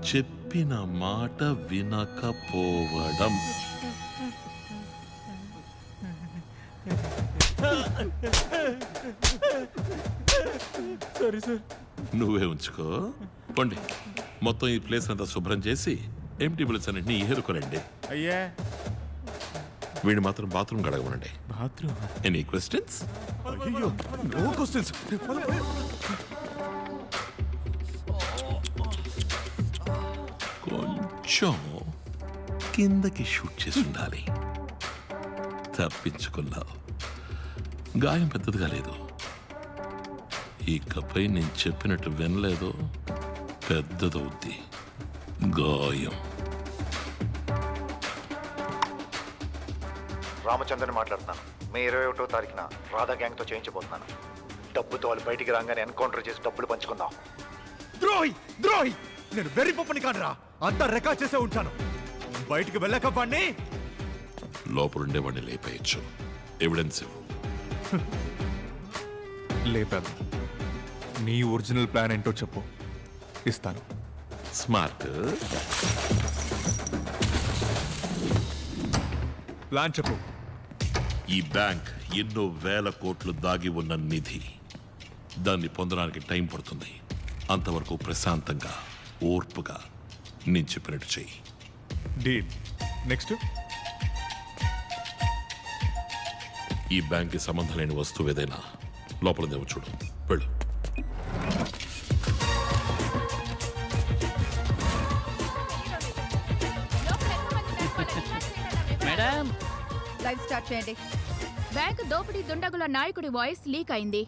చెప్పిన మాట వినకపోవడం. సరే సార్. నువ్వే ఉంచుకో. పండి మొత్తం ఈ ప్లేస్ అంతా శుభ్రం చేసి ఎంటీ బిల్స్ అన్నింటినీ ఏరుకోరండి. అయ్యా వీడు మాత్రం బాత్రూమ్ గడగమనండి. బాత్రూమ్? Any questions? అయ్యో నో క్వశ్చన్స్. కొంచెం కిందకి షూట్ చేసి ఉండాలి. తప్పించుకున్నావు. గాయం పెద్దదిగా లేదు. ఇకపై నేను చెప్పినట్టు వినలేదు, పెద్దదవుద్ది గాయం. రామచంద్రని మాట్లాడుతున్నాను. మే 21వ తారీఖున రాధా గ్యాంగ్తో చేయించబోతున్నాను. డబ్బుతో వాళ్ళు బయటికి రాగానే ఎన్కౌంటర్ చేసి డబ్బులు పంచుకుందాం. ద్రోహి ద్రోహి, నేను వెర్రి పప్పని కాదురా, అంతా రికార్డ్ చేసే ఉంటాను. బయటికి వెళ్ళక వాడిని లోపలుండే వాడిని లేపేయచ్చు. ఎవిడెన్స్ లేపాను. నీ ఒరిజినల్ ప్లాన్ ఏంటో చెప్పు, ఇస్తాను. స్మార్ట్. ప్లాన్ చెప్పు. ఈ బ్యాంక్ ఎన్నో వేల కోట్లు దాగి ఉన్న నిధి. దాన్ని పొందడానికి టైం పడుతుంది. అంతవరకు ప్రశాంతంగా ఓర్పుగా నేను చెప్పినట్టు చెయ్యి. డీల్. నెక్స్ట్? ఈ బ్యాంక్కి సంబంధం లేని వస్తువు ఏదైనా లోపలదేమో చూడు. వెళ్ళు. మేడం, లైవ్ స్టార్ట్ చేయండి. బ్యాంక్ దోపిడీ దుండగుల నాయకుడి వాయిస్ లీక్ అయింది.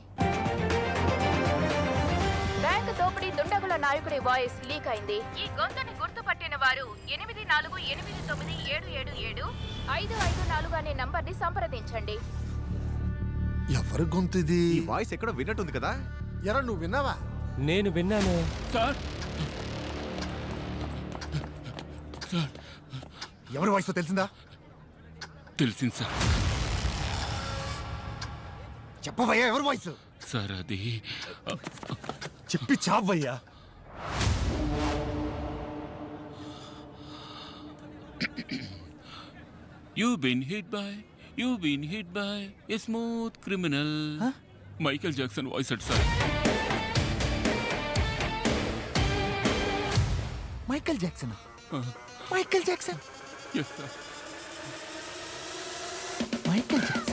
బ్యాంక్ దోపిడీ దుండగుల నాయకుడి వాయిస్ లీక్ అయింది. ఈ గొంతుని గుర్తుపట్టిన వారు 8489777554 అనే నంబర్ని సంప్రదించండి. ఎవరి గొంతు ఇది? ఈ వాయిస్ ఎక్కడో విన్నట్టుంది కదా. ఎరా నువ్వు విన్నావా? నేను విన్నాను సార్. ఎవరి వాయిస్ తెలిసిందా? తెలిసింది సార్. చెప్పవయ్యా ఎవరి వాయిస్? సార్ అది చెప్పి చావయ్యా. You've been hit by a smooth criminal. Michael Jackson voice at sir. Michael Jackson? Michael Jackson? Yes sir. Michael Jackson.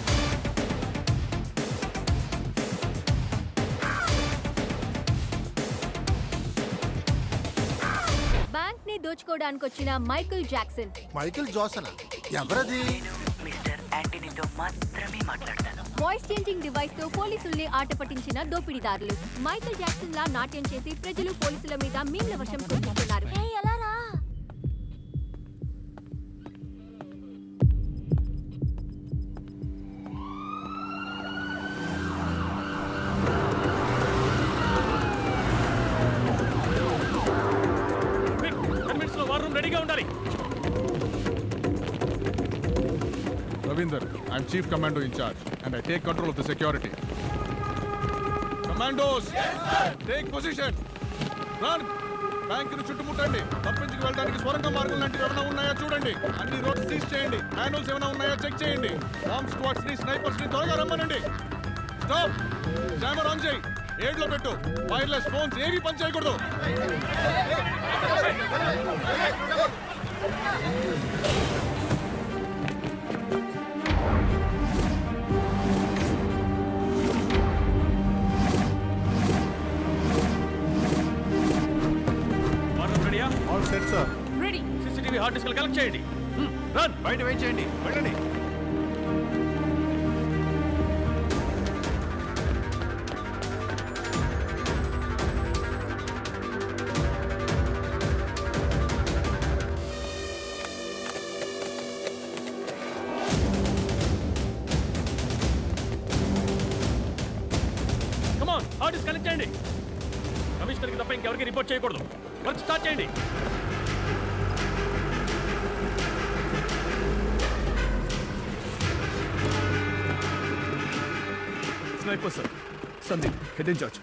Bank ని దోచుకోవడానికి వచ్చిన మైకేల్ జాక్సన్. మైకేల్ జాక్సన్ ఎవరది? మిస్టర్ యాంటనీతో మాత్రమే మాట్లాడతాను. వాయిస్ చేంజింగ్ డివైస్ తో పోలీసుల్ని ఆట పట్టించిన దోపిడీదారులు. మైకేల్ జాక్సన్ లా నాట్యం చేసి ప్రజలు పోలీసుల మీద మీమ్ల వర్షం కురిపిస్తున్నారు. రెడీగా ఉండాలి. Ravinder, I'm Chief Commando in charge and I take control of the security. Commandos, yes, sir. Take position. Run. Bank ని చుట్టుముట్టండి. తప్పించుకు వెళ్ళడానికి స్వరంగ మార్గం లాంటివి ఏమైనా ఉన్నాయో చూడండి. అన్ని రోడ్స్ సీజ్ చేయండి. మాన్యువల్స్ ఏమైనా ఉన్నాయో చెక్ చేయండి. బాంబ్ స్క్వాడ్స్ ని స్నైపర్స్ ని త్వరగా రమ్మనండి. స్టాప్. జామర్ ఆన్ చేయి. ఏడ్లో పెట్టు. వైర్లెస్ ఫోన్స్ ఏవి పని చేయకూడదు. All set sir. Ready. CCTV hard disk collect చేయండి. రన్. బయట వెయిట్ చేయండి. వెళ్ళండి. కమాన్, హార్డ్ డిస్క్ కనెక్ట్ చేయండి. కమిషనర్కి తప్ప ఇంకెవరికి రిపోర్ట్ చేయకూడదు. వర్క్ స్టార్ట్ చేయండి. Sniper sir. Sandeep, head in-charge.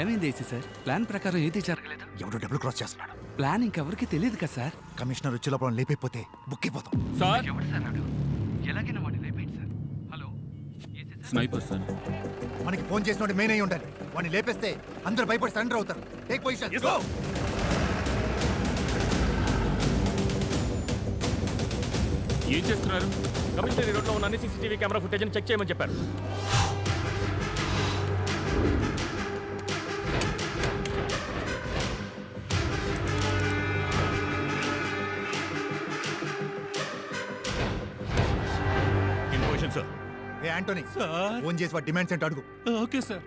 ఏమైంది ఏసీ సార్? ప్లాన్ ప్రకారం ఏది జరగలేదు. ఎవడో డబుల్ క్రాస్ చేస్తున్నాడు. ప్లాన్ ఇంకెవరికి తెలియదు కదా సార్. కమిషనర్ వచ్చే లోపల లేపైపోతే బుక్ అయిపోతాం. సార్ ఎవడు సార్ నాడు? ఎలాగైనా వాడిని లేపేయండి సార్. Hello sniper sir. మనకి ఫోన్ చేసినోడు మెయిన్ అయి ఉండాలి. వాడిని లేపేస్తే అందరూ భయపడి సరెండర్ అవుతారు. Take position. ఏం చేస్తున్నారు? కమిషనరీ రోడ్లో ఉన్న అన్ని సీసీటీవీ కెమెరా ఫుటేజ్ చెక్ చేయమని చెప్పారు. In position sir. A Anthony, sir. Phone చేసి వాడి డిమాండ్స్ ఏంటో అడుగు. Okay sir.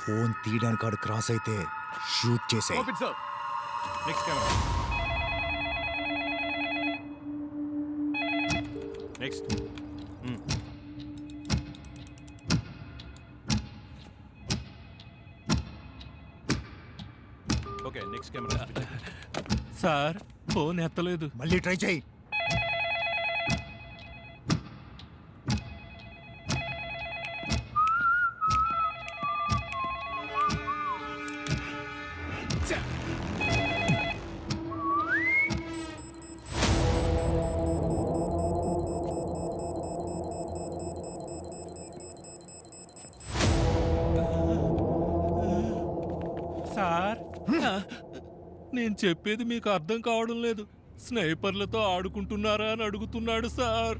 ఫోన్ తీయడానికి వాడు క్రాస్ అయితే షూట్ చేసే. Sir. Next camera. Next. Okay, next camera. Sir phone ఎత్తలేదు. మళ్ళీ ట్రై చేయి. సార్ నేను చెప్పేది మీకు అర్థం కావడం లేదు. స్నైపర్లతో ఆడుకుంటున్నారా అని అడుగుతున్నాడు sir.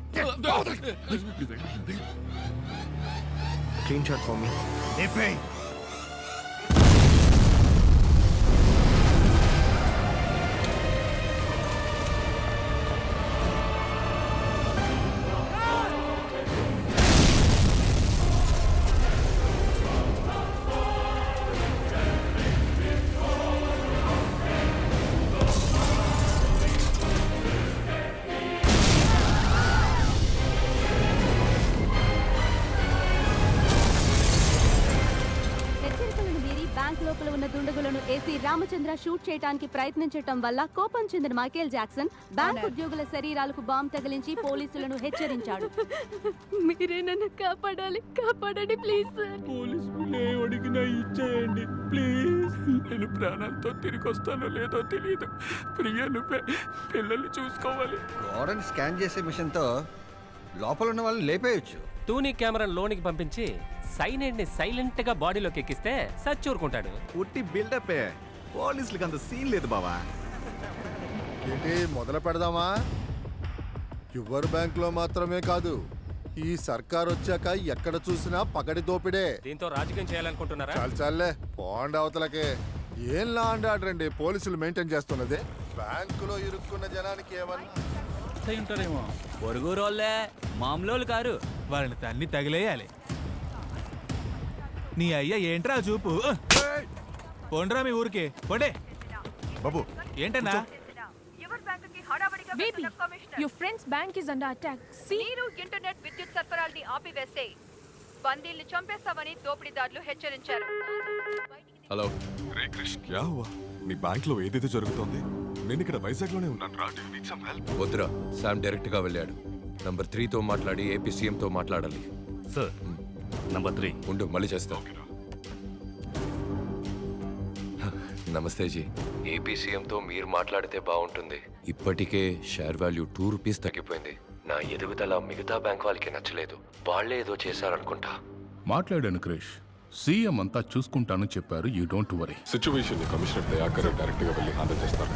Clean shot for me. లేపేయ్. హెచ్చరికలను మీరి బ్యాంక్ లోపల ఉన్న దుండగులను ఏసీ రామచంద్ర షూట్ చేయడానికి ప్రయత్నించటం వల్ల కోపం చెందిన మైకేల్ జాక్సన్ బ్యాంక్ ఉద్యోగుల శరీరాలకు బాంబు తగిలించి పోలీసులను హెచ్చరించాడు. మీరే నన్ను కాపాడాలి, కాపాడండి ప్లీజ్ సార్. పోలీసులు అడిగినా ఇచ్చేయండి ప్లీజ్. నేను ప్రాణాలతో తిరిగి వస్తానో లేదో తెలియదు. ప్రియను పిల్లల్ని చూసుకోవాలి. గోడని స్కాన్ చేసే మిషన్తో లోపల ఉన్న వాళ్ళని లేపేయచ్చు. టూనీ కెమెరాను లోనికి పంపించి సైనైడ్ ని సైలెంట్ గా బాడీలోకి ఎక్కిస్తే సచ్చూరుకుంటాడు. ఉట్టి బిల్డప్. పోలీసులకు అంత సీన్ లేదు బావా. ఏంటి మొదలు పెడదామా? యువర్ బ్యాంక్ లో మాత్రమే కాదు, ఈ సర్కార్ వచ్చాక ఎక్కడ చూసినా పగడి దోపిడే. దీంతో రాజకీయం చేయాలనుకుంటున్నారా? చాలే పోండి అవతలకే. ఏం లా అండ్ ఆర్డర్ అండి పోలీసులు మెయింటైన్ చేస్తున్నది? బ్యాంకులో ఇరుక్కున్న జనానికి ఏమన్నా ఉంటారేమో. పొరుగు రోళ్ళే, మామూలు కారు. వాళ్ళని తన్ని తగిలేయాలి. నీ అయ్యా ఏంట్రా చూపు? పోండ్రా మీ ఊరికి పోండే. బాబు ఏంటన్నా? Baby, your friend's bank is under attack. మీరు ఇంటర్నెట్ విద్యుత్ సరఫరాల్ని ఆపివేస్తే బందీల్ని చంపేస్తామని దోపిడీదారులు హెచ్చరించారు. హలో. రే క్రిష్, క్యా హువా? నీ బ్యాంక్ లో ఏదైతే జరుగుతోంది? నేను ఇక్కడ వైజాగ్ లోనే ఉన్నాను రా. వద్దురా, శామ్ డైరెక్ట్ గా వెళ్ళాడు. నంబర్ 3తో మాట్లాడి ఏపీ సీఎంతో మాట్లాడాలి. సార్ నంబర్ 3 ఉండు, మళ్ళీ చేస్తా. నమస్తే జీ. ఏపీ సీఎంతో మీరు మాట్లాడితే బాగుంటుంది. ఇప్పటికే షేర్ వాల్యూ 2 రూపీస్ తగ్గిపోయింది. నా ఎదుగుదల మిగతా బ్యాంక్ వాళ్ళకి నచ్చలేదు. వాళ్ళే ఏదో చేశారనుకుంటా. మాట్లాడాను క్రిష్. సీఎం అంతా చూసుకుంటాను చెప్పారు. You don't worry. సిచ్యువేషన్ ని కమిషనర్ దయాకర్ డైరెక్ట్ గా వెళ్ళి హ్యాండిల్ చేస్తారు.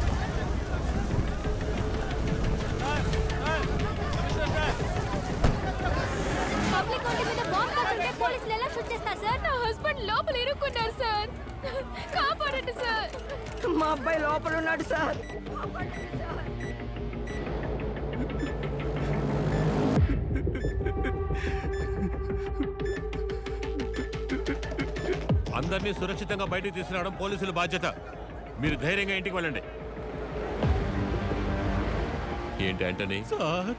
పబ్లిక్ ఒంటి మీద బాంబు పడుతుంటే పోలీసులు ఎలా షూట్ చేస్తారు సార్? నా హస్బెండ్ లోపల ఇరుక్కున్నారు సార్. కాపాడండి సార్. మా అబ్బాయి లోపల ఉన్నాడు సార్. అందరినీ సురక్షితంగా బయటకు తీసుకురావడం పోలీసుల బాధ్యత. మీరు ధైర్యంగా ఇంటికి వెళ్ళండి. ఏంటి ఆంటనీ? సార్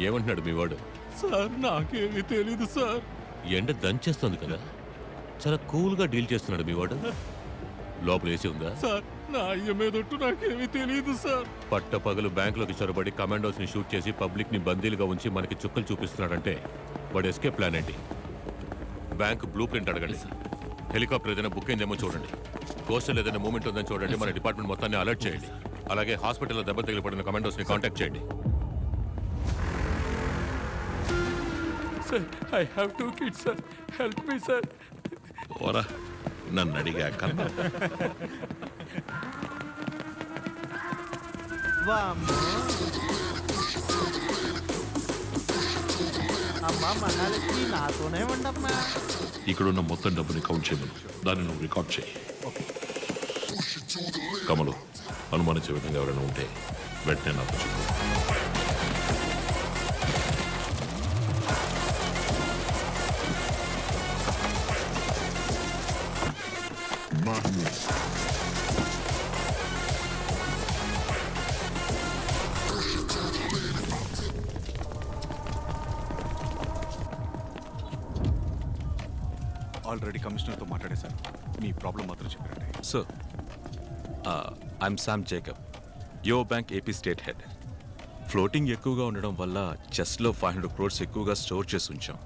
ఏమంటున్నాడు మీ వాడు? సార్ నాకేమీ తెలీదు సార్. ఎండ దంచేస్తుంది కదా, చాలా కూల్గా డీల్ చేస్తున్నాడు మీ వాడు. లోపల ఏసీ ఉందా? సార్ నా అయ్య మీదొట్టు నాకేమీ తెలీదు సార్. పట్టపగలు బ్యాంకులోకి చొరబడి కమాండోస్ ని షూట్ చేసి పబ్లిక్ ని బందీలుగా ఉంచి మనకి చుక్కలు చూపిస్తున్నాడంటే వాడు ఎస్కేప్ ప్లాన్ ఏంటి? బ్యాంక్ బ్లూ ప్రింట్ అడగండి. హెలికాప్టర్ ఏదైనా బుక్ అయిందేమో చూడండి. కోస్టల్ ఏదైనా మూమెంట్ ఉందని చూడండి. మన డిపార్ట్మెంట్ మొత్తాన్ని అలర్ట్ చేయండి. అలాగే హాస్పిటల్లో దెబ్బ తగిలిపడిన కమాండోస్ని కాంటాక్ట్ చేయండి. Sir I have 2 kids sir, help me sir. ఓరా నన్ను అడిగా కన్నా. అమ్మా మహాలక్ష్మి నాతోనే ఉండమ్మా. ఇక్కడున్న మొత్తం డబ్బుని కౌంట్ చేయమను. దాన్ని నువ్వు రికార్డ్ చేయి. కమలు, అనుమానించే విధంగా ఎవరైనా ఉంటే వెంటనే నాకు చెప్పు. ఆల్రెడీ కమిషనర్తో మాట్లాడేశాను. మీ ప్రాబ్లం మాత్రం చెప్పారండి. Sir, I'm Sam Jacob, Yo Bank AP State Head. Floating ఎక్కువగా ఉండడం వల్ల చెస్ట్లో 500 crores ఎక్కువగా స్టోర్ చేసి ఉంచాం.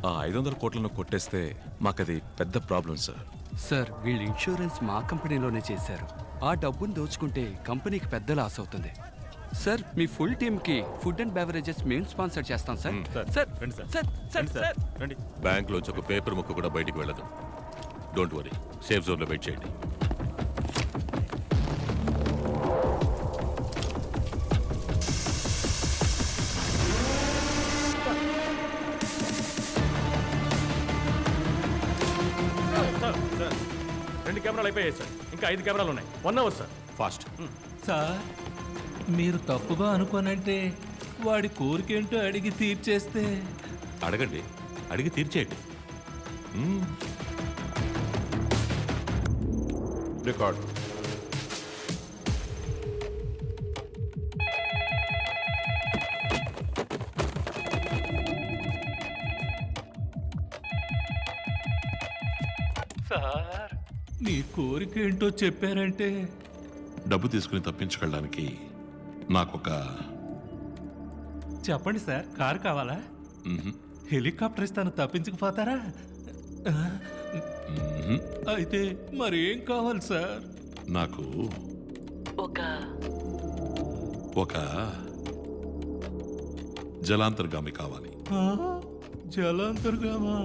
ఆ 500 కోట్లను కొట్టేస్తే మాకది పెద్ద ప్రాబ్లం సార్. సార్ వీళ్ళు ఇన్సూరెన్స్ మా కంపెనీలోనే చేశారు. ఆ డబ్బును దోచుకుంటే కంపెనీకి పెద్ద లాస్ అవుతుంది. సార్ మీ ఫుల్ టీమ్కి ఫుడ్ అండ్ బెవరేజెస్ మేము స్పాన్సర్ చేస్తాం sir. Sir sir sir sir రండి. బ్యాంక్లోంచి ఒక పేపర్ ముక్క కూడా బయటికి వెళ్ళదు. డోంట్ వరీ, సేఫ్ జోన్లో వెయిట్ చేయండి. రెండు కెమెరాలు అయిపోయాయి సార్, ఇంకా 5 కెమెరాలు ఉన్నాయి. 1 hour సార్. ఫాస్ట్. సార్ మీరు తప్పుగా అనుకోనంటే వాడి కోరికేంటో అడిగి తీర్చేస్తే. అడగండి, అడిగి తీర్చేయండి. రికార్డ్. సార్ మీ కోరికేంటో చెప్పారంటే. డబ్బు తీసుకుని తప్పించుకెళ్ళడానికి నాకొక చెప్పండి సార్. కారు కావాలా? హెలికాప్టర్ ఇస్తాను, తప్పించకపోతారా? అయితే మరేం కావాలి సార్? నాకు ఒక జలాంతర్గామి కావాలి. జలాంతర్గామా?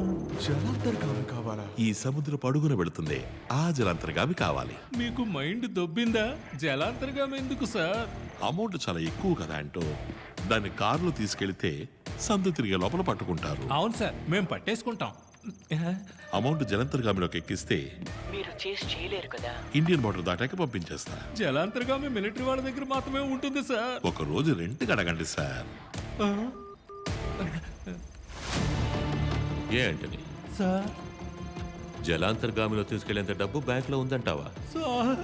జలాంతర్గామి కావాలా? ఈ సముద్రపు అడుగున పెడుతుంది ఆ జలాంతర్గామి కావాలి. మీకు మైండ్ దొబ్బిందా? జలాంతర్గామి ఎందుకు సార్? అమౌంట్ చాలా ఎక్కువ కదా అంటూ దాన్ని కారులో తీసుకెళ్తే సందు తిరిగే లోపల పట్టుకుంటారు. అవును సార్, మేము పట్టేసుకుంటాం. అమౌంట్ జలాంతర్గామిలోకి ఎక్కిస్తే మీరు చేసి చేయలేరు కదా. ఇండియన్ బార్డర్ దాటాక పంపించేస్తా. జలాంతర్గామి మిలిటరీ వాళ్ళ దగ్గర మాత్రమే ఉంటుంది సార్. ఒక రోజు రెంట్కి అడగండి సార్. ఏ అంటని సార్ జలాంతర్గామిలో తీసుకెళ్లేంత డబ్బు బ్యాంక్లో ఉందంటావా? సార్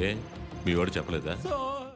ఏ మీ వాడు చెప్పలేదా? సార్